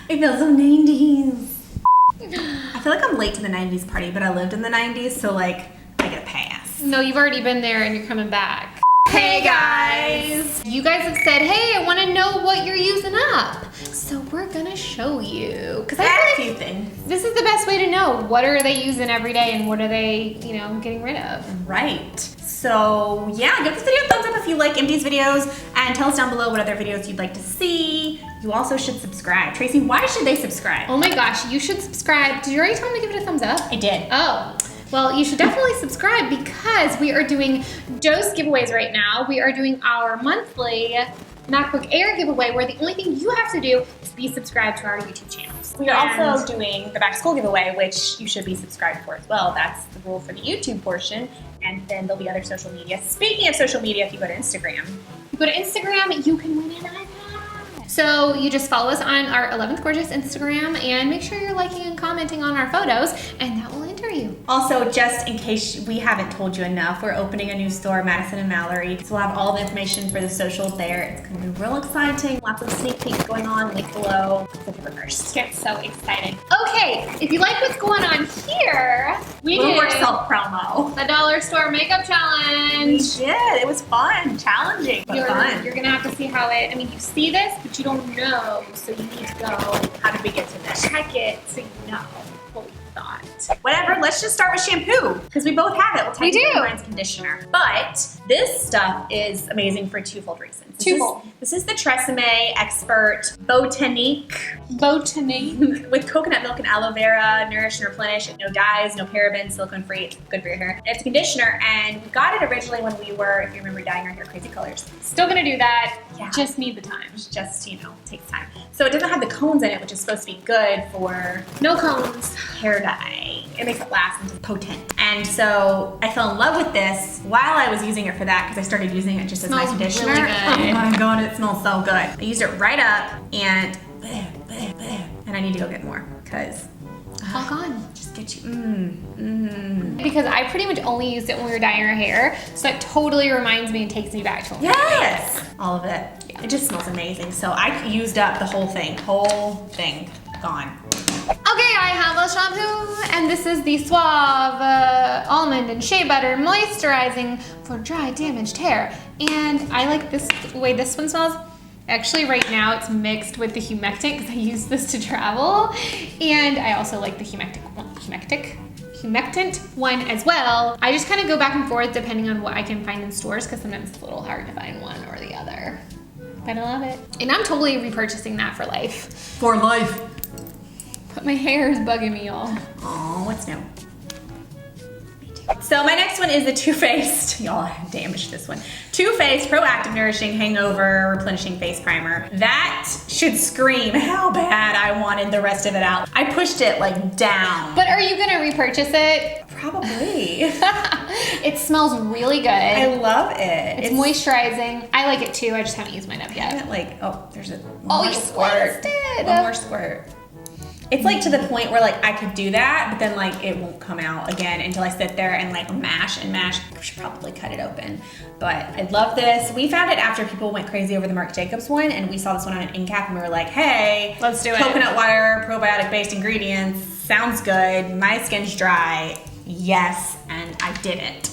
It feels so 90s. I feel like I'm late to the 90s party, but I lived in the 90s, so like, I get a pass. No, you've already been there and you're coming back. Hey guys! You guys have said, hey, I want to know what you're using up. So we're gonna show you. Because I feel like things. This is the best way to know what are they using every day and what are they, getting rid of. Right. So yeah, give this video a thumbs up if you like Empties videos and tell us down below what other videos you'd like to see. You also should subscribe. Tracy, why should they subscribe? Oh my gosh, you should subscribe. Did you already tell them to give it a thumbs up? I did. Oh. Well, you should definitely subscribe because we are doing dose giveaways right now. We are doing our monthly Macbook Air giveaway where the only thing you have to do is be subscribed to our YouTube channels. We are also doing the back to school giveaway, which you should be subscribed for as well. That's the rule for the YouTube portion. And then there'll be other social media. Speaking of social media, if you go to Instagram, you can win an iPad. So you just follow us on our 11th Gorgeous Instagram and make sure you're liking and commenting on our photos and that will enter you. Also, just in case we haven't told you enough, we're opening a new store, Madison and Mallory. So we'll have all the information for the socials there. It's gonna be real exciting. Lots of sneak peeks going on, link below. Click it first. Get so excited. Okay, if you like what's going on here, we did more self-promo. The Dollar Store Makeup Challenge. We did, it was fun, challenging, but fun. You're gonna have to see how you see this, but you don't know, so you need to go. How did we get to this? Check it so you know what we thought. Whatever, let's just start with shampoo, because we both have it. We do. Mine's conditioner. But this stuff is amazing for twofold reasons. This is the Tresemme Expert Botanique with coconut milk and aloe vera, nourish and replenish, no dyes, no parabens, silicone free, it's good for your hair. It's a conditioner, and we got it originally when we were, if you remember, dyeing our hair crazy colors. Still gonna do that, yeah. Just need the time. Just, takes time. So it doesn't have the cones in it, which is supposed to be good for no cones hair dye. It makes it last and it's potent. And so I fell in love with this while I was using it for that because I stared using it just as my conditioner. Really good. Oh my god, it smells so good. I used it right up and I need to go get more because all gone. Just get you, Because I pretty much only used it when we were dyeing our hair, so it totally reminds me and takes me back to when yes, all of it. Yeah. It just smells amazing. So I used up the whole thing gone. Okay, I have a shampoo, and this is the Suave Almond and Shea Butter Moisturizing for Dry Damaged Hair. And I like this the way this one smells. Actually, right now it's mixed with the humectant because I use this to travel. And I also like the humectant one as well. I just kind of go back and forth depending on what I can find in stores because sometimes it's a little hard to find one or the other. But I love it. And I'm totally repurchasing that for life. For life. But my hair is bugging me, y'all. Oh, what's new? So my next one is the Too Faced, y'all, I damaged this one. Too Faced Proactive Nourishing Hangover Replenishing Face Primer. That should scream how bad I wanted the rest of it out. I pushed it like down. But are you gonna repurchase it? Probably. It smells really good. I love it. It's moisturizing. I like it too, I just haven't used mine up yet. I haven't there's a one more squirt. One more squirt. It's like to the point where like I could do that, but then like it won't come out again until I sit there and like mash and mash. I should probably cut it open. But I love this. We found it after people went crazy over the Marc Jacobs one, and we saw this one on an end cap and we were like, hey, let's do it. Coconut water, probiotic based ingredients, sounds good. My skin's dry. Yes, and I did it.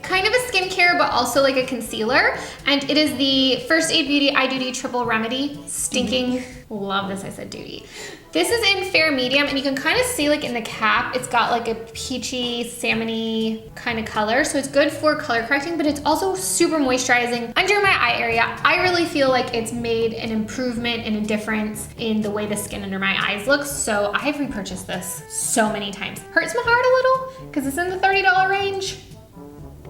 Kind of a skincare, but also like a concealer. And it is the First Aid Beauty Eye Duty Triple Remedy Stinking. Love this, I said duty. This is in fair medium, and you can kind of see like in the cap, it's got like a peachy, salmony kind of color. So it's good for color correcting, but it's also super moisturizing under my eye area. I really feel like it's made an improvement and a difference in the way the skin under my eyes looks. So I've repurchased this so many times. Hurts my heart a little because it's in the $30 range,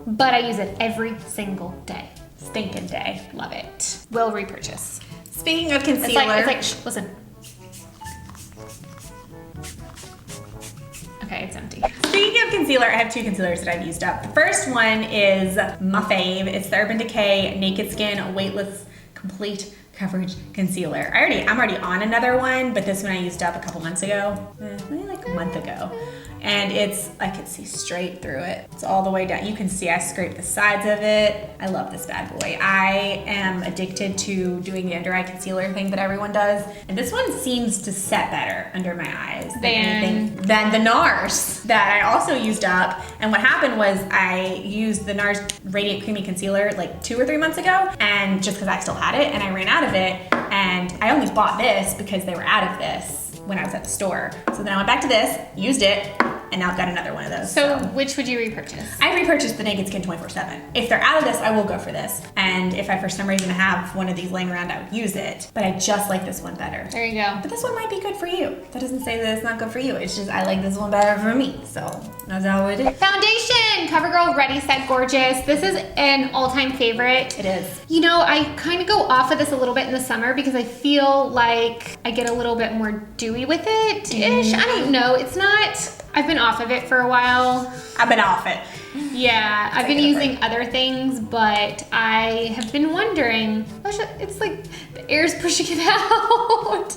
but I use it every single day. Stinking day. Love it. Will repurchase. Speaking of concealer. It's like, shh, listen. Okay, it's empty. Speaking of concealer, I have two concealers that I've used up. The first one is my fave. It's the Urban Decay Naked Skin Weightless Complete coverage concealer. I'm already on another one, but this one I used up a couple months ago, maybe like a month ago. And I could see straight through it. It's all the way down. You can see I scraped the sides of it. I love this bad boy. I am addicted to doing the under eye concealer thing that everyone does. And this one seems to set better under my eyes than the NARS that I also used up. And what happened was I used the NARS Radiant Creamy Concealer like 2 or 3 months ago, and just because I still had it and I ran out of it, and I only bought this because they were out of this when I was at the store. So then I went back to this, used it, and now I've got another one of those. So which would you repurchase? I repurchased the Naked Skin 24/7. If they're out of this, I will go for this. And if I for some reason have one of these laying around, I would use it. But I just like this one better. There you go. But this one might be good for you. That doesn't say that it's not good for you. It's just I like this one better for me. So that's how it is. Foundation! CoverGirl Ready Set Gorgeous. This is an all-time favorite. It is. You know, I kind of go off of this a little bit in the summer because I feel like I get a little bit more dewy with it-ish. I don't know. It's not... I've been off of it for a while. I've been off it. Yeah, I've been using other things, but I have been wondering, it's like the air's pushing it out.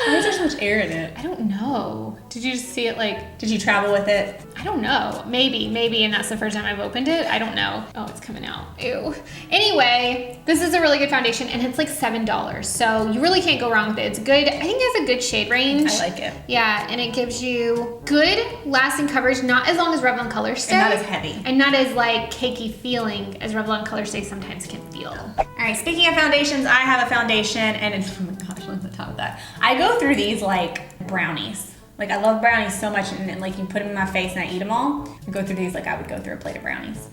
Why is there so much air in it? I don't know. Did you just see it like... Did you travel with it? I don't know. Maybe, and that's the first time I've opened it. I don't know. Oh, it's coming out. Ew. Anyway, this is a really good foundation, and it's like $7, so you really can't go wrong with it. It's good. I think it has a good shade range. I like it. Yeah, and it gives you good lasting coverage, not as long as Revlon Color Stay. And not as heavy. And not as like cakey feeling as Revlon Color Stay sometimes can feel. All right, speaking of foundations, I have a foundation, and oh my gosh, look at the top of that. I go through these like brownies. Like I love brownies so much, and like you put them in my face and I eat them all. I go through these like I would go through a plate of brownies.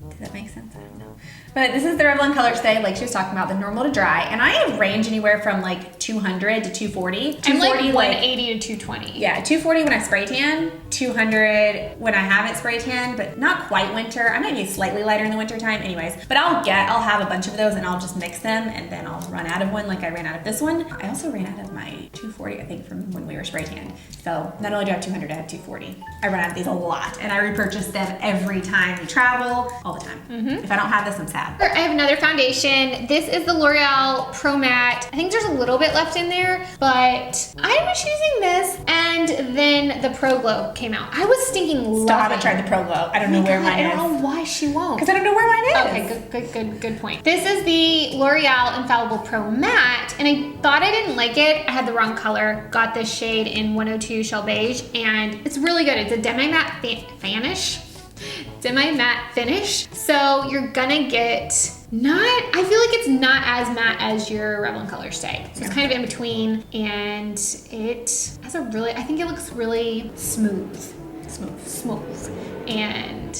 Does that make sense? I don't know. But this is the Revlon Color Stay, like she was talking about, the normal to dry. And I range anywhere from like 200 to 240. 240 like 180 to 220. Yeah, 240 when I spray tan, 200 when I haven't spray tan, but not quite winter. I might be slightly lighter in the winter time anyways. But I'll have a bunch of those and I'll just mix them, and then I'll run out of one like I ran out of this one. I also ran out of my 240, I think, from when we were spray tan. So not only do I have 200, I have 240. I run out of these a lot, and I repurchase them every time we travel, all the time. If I don't have this, I'm sad. I have another foundation. This is the L'Oreal Pro Matte. I think there's a little bit left in there, but I was using this, and then the Pro Glow came out. I was stinking loving. I haven't tried the Pro Glow. I don't know where mine is. I don't know why she won't. Because I don't know where mine is. Okay, good point. This is the L'Oreal Infallible Pro Matte, and I thought I didn't like it. I had the wrong color. Got this shade in 102 Shell Beige, and it's really good. It's a demi-matte finish. So you're gonna get I feel like it's not as matte as your Revlon Color Stay. So it's kind of in between, and it has I think it looks really smooth. And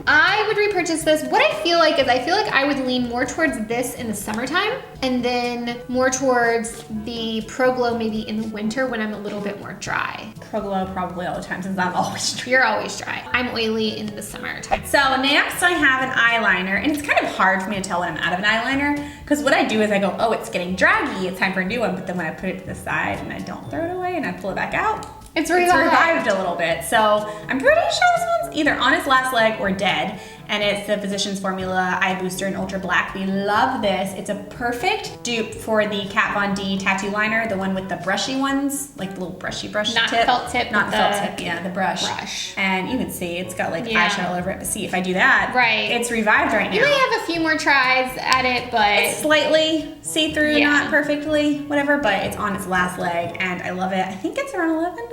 I would repurchase this. What I feel like I would lean more towards this in the summertime, and then more towards the Pro Glow maybe in the winter when I'm a little bit more dry. Pro Glow probably all the time, since I'm always dry. You're always dry. I'm oily in the summertime. So next I have an eyeliner, and it's kind of hard for me to tell when I'm out of an eyeliner, because what I do is I go, oh, it's getting draggy, it's time for a new one, but then when I put it to the side and I don't throw it away and I pull it back out, it's revived a little bit. So I'm pretty sure this one's either on its last leg or dead. And it's the Physicians Formula Eye Booster in Ultra Black. We love this. It's a perfect dupe for the Kat Von D tattoo liner, the one with the brushy ones, like the little brushy brush Not tip. felt tip. Not the felt tip, yeah, the brush. And you can see it's got like eyeshadow all over it. But see, if I do that, it's revived right now. You may have a few more tries at it, but it's slightly see-through, not perfectly, whatever, but it's on its last leg, and I love it. I think it's around $11.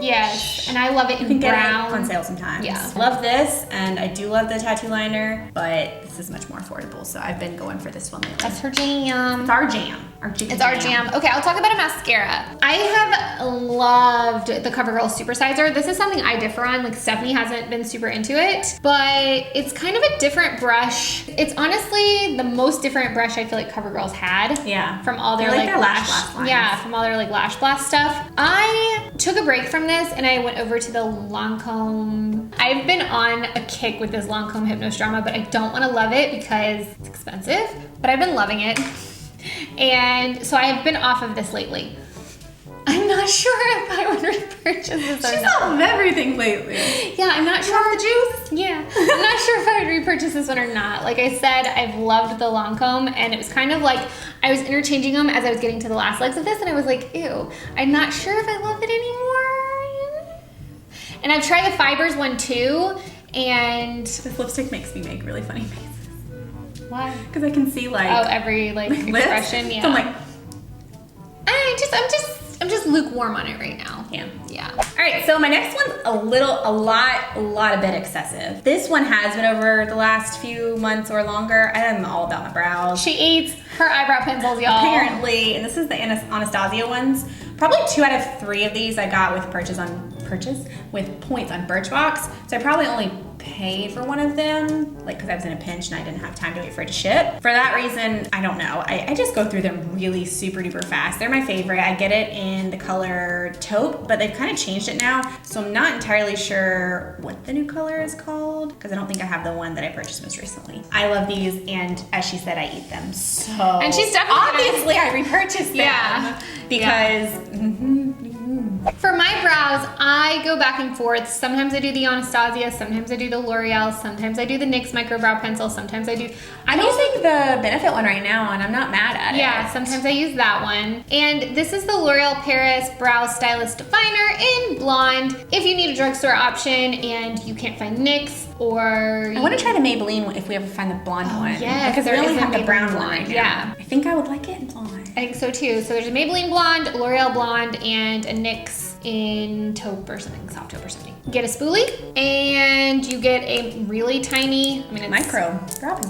Yes, and I love it in you can brown. Get it on sale sometimes. Yeah. Love this, and I do love the tattoo liner, but this is much more affordable, so I've been going for this one lately. That's her jam. It's our jam. It's our jam. Okay, I'll talk about a mascara. I have loved the CoverGirl Supersizer. This is something I differ on. Like, Stefanie hasn't been super into it, but it's kind of a different brush. It's honestly the most different brush I feel like CoverGirl's had. Yeah. From all their like lash blast lines. Yeah, from all their like lash blast stuff. I took a break from this and I went over to the Lancome. I've been on a kick with this Lancome Hypnos Drama, but I don't want to love it because it's expensive, but I've been loving it. And so I have been off of this lately. I'm not sure if I would repurchase this or She's not. off everything lately. Yeah, I'm not sure. The juice? Yeah, I'm not sure if I would repurchase this one or not. Like I said, I've loved the Lancome, and it was kind of like I was interchanging them as I was getting to the last legs of this, and I was like, ew, I'm not sure if I love it anymore. And I've tried the Fibers one too, and This lipstick makes me make really funny faces. why? Because I can see like Every like lips. expression, yeah. So I'm like, I'm just lukewarm on it right now. yeah. All right, so my next one's a bit excessive. This one has been over the last few months or longer. I'm all about my brows. She eats her eyebrow pencils, y'all. Apparently, and this is the Anastasia ones. Probably 2 out of 3 of these I got with purchase with points on Birchbox. So I probably only paid for one of them, like because I was in a pinch and I didn't have time to wait for it to ship. For that reason, I don't know. I just go through them really super duper fast. They're my favorite. I get it in the color taupe, but they've kind of changed it now. So I'm not entirely sure what the new color is called because I don't think I have the one that I purchased most recently. I love these, and as she said, I eat them so. And she's definitely obviously I repurchased them. Yeah. Because For my brows, I go back and forth. Sometimes I do the Anastasia, sometimes I do the L'Oreal, sometimes I do the NYX Micro Brow Pencil, sometimes I do... I'm using the Benefit one right now, and I'm not mad at it. Yeah, sometimes I use that one. And this is the L'Oreal Paris Brow Stylist Definer in Blonde. If you need a drugstore option and you can't find NYX or... I want to try the Maybelline one if we ever find the blonde one. yes, because there we only is a have the brown Maybelline one right now. yeah. I think I would like it in blonde. I think so too. So there's a Maybelline Blonde, L'Oreal Blonde, and a NYX in taupe or something, soft taupe or something. You get a spoolie and you get a really tiny, it's Micro.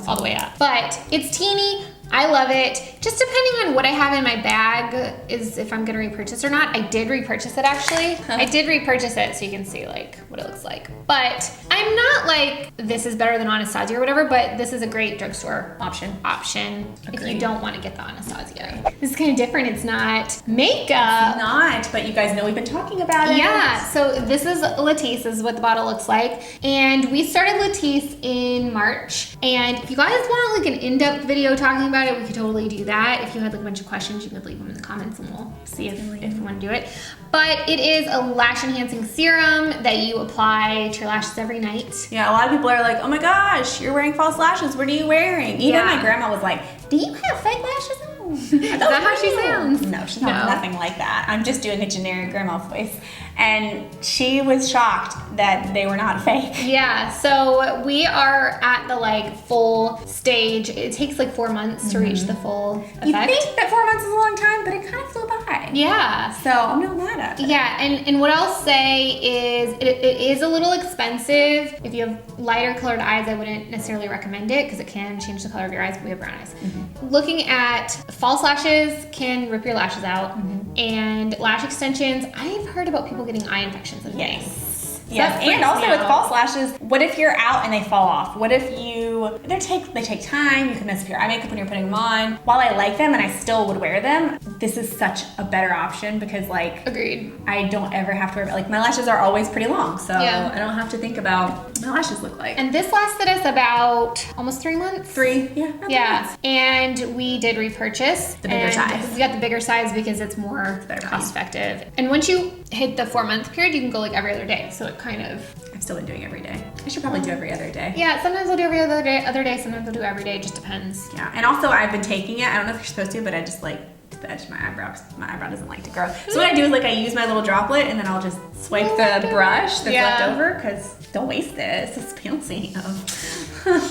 all the way up. But it's teeny. I love it. Just depending on what I have in my bag is if I'm gonna repurchase or not. I did repurchase it actually. I did repurchase it so you can see like what it looks like. But I'm not like this is better than Anastasia or whatever, but this is a great drugstore option if you don't want to get the Anastasia. This is kind of different. It's not makeup. Not, but you guys know we've been talking about it. Yeah, so this is Latisse, this is what the bottle looks like. And we started Latisse in March. And if you guys want like an in-depth video talking about it, we could totally do that. If you had like a bunch of questions, you could leave them in the comments and we'll see if we want to do it. But it is a lash enhancing serum that you apply to your lashes every night. Yeah, a lot of people are like, oh my gosh, you're wearing false lashes. What are you wearing? Even my grandma was like, do you have fake lashes on? Is that how she sounds? No, she's not nothing like that. I'm just doing a generic grandma voice. And she was shocked that they were not fake. Yeah, so we are at the like full stage. It takes like 4 months to reach the full effect. You think that 4 months is a long time, but it kind of flew by. Yeah. So I'm not mad at it. Yeah, and what I'll say is it is a little expensive. If you have lighter colored eyes, I wouldn't necessarily recommend it because it can change the color of your eyes, but we have brown eyes. Looking at false lashes can rip your lashes out, and lash extensions, I've heard about people getting eye infections and things. So yes, and also with false lashes, what if you're out and they fall off? What if they take time, you can mess up your eye makeup when you're putting them on. While I like them and I still would wear them, this is such a better option because like Agreed. I don't ever have to worry about, like my lashes are always pretty long, so Yeah. I don't have to think about what my lashes look like. And this lasted us about almost 3 months. 3, Yeah, and we did repurchase The bigger size. We got the bigger size because it's more cost effective. And once you hit the 4-month period, you can go like every other day. So it kind of. I've still been doing every day. I should probably do every other day. Yeah, sometimes I'll do every other day. Sometimes I'll do every day. It just depends. Yeah, and also I've been taking it. I don't know if you're supposed to, but I just like the edge of my eyebrow because my eyebrow doesn't like to grow. So what I do is like I use my little droplet and then I'll just swipe the brush that's left over because don't waste it. It's just fancy.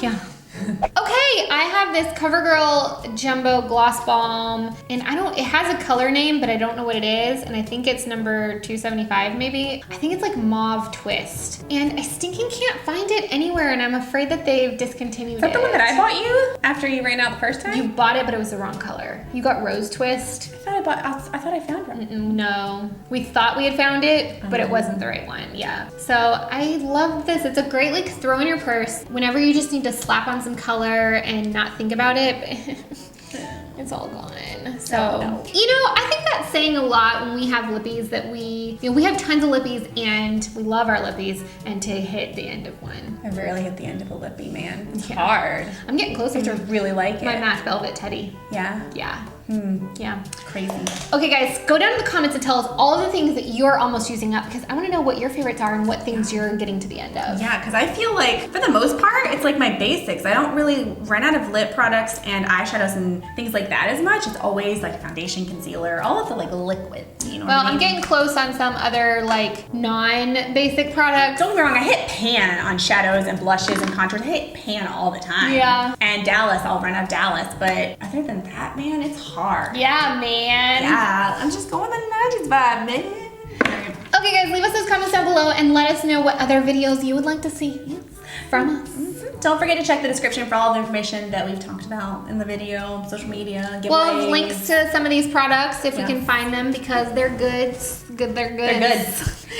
Yeah. Okay, I have this CoverGirl Jumbo Gloss Balm, and it has a color name, but I don't know what it is, and I think it's number 275 maybe. I think it's like Mauve Twist, and I stinking can't find it anywhere, and I'm afraid that they've discontinued it. Is that the one that I bought you after you ran out the first time? You bought it, but it was the wrong color. You got Rose Twist. I thought I found it. No, we thought we had found it, but it wasn't the right one. Yeah. So I love this. It's a great like throw in your purse whenever you just need to slap on some color and not think about it. It's all gone. So, I think that's saying a lot when we have lippies that we have tons of lippies and we love our lippies, and to hit the end of one. I rarely hit the end of a lippy, man. It's hard. I'm getting closer to really like my it. matte velvet teddy. Yeah. Yeah. Yeah. Crazy. Okay, guys, go down in the comments and tell us all the things that you're almost using up because I want to know what your favorites are and what things you're getting to the end of. Yeah, because I feel like for the most part, it's like my basics. I don't really run out of lip products and eyeshadows and things like that as much. It's always like foundation, concealer, all of the like liquids, you know Well, what I mean? I'm getting close on some other like non-basic products. Don't get me wrong, I hit pan on shadows and blushes and contours. I hit pan all the time. Yeah. And Dallas, I'll run out of Dallas. But other than that, man, it's hard. Yeah, man. Yeah, I'm just going the 90s vibe, man. Okay, guys, leave us those comments down below and let us know what other videos you would like to see from us. Don't forget to check the description for all the information that we've talked about in the video, social media, giveaways. We'll have links to some of these products if we can find them because they're goods. They're good. They're good.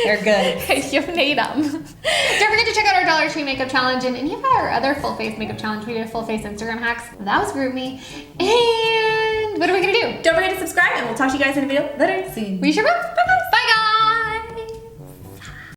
They're good. You made them. Don't forget to check out our Dollar Tree Makeup Challenge and any of our other full face makeup challenge. We did full face Instagram hacks. That was GroupMe. And what are we gonna do? Don't forget to subscribe and we'll talk to you guys in a video later. See you. We sure will. Bye.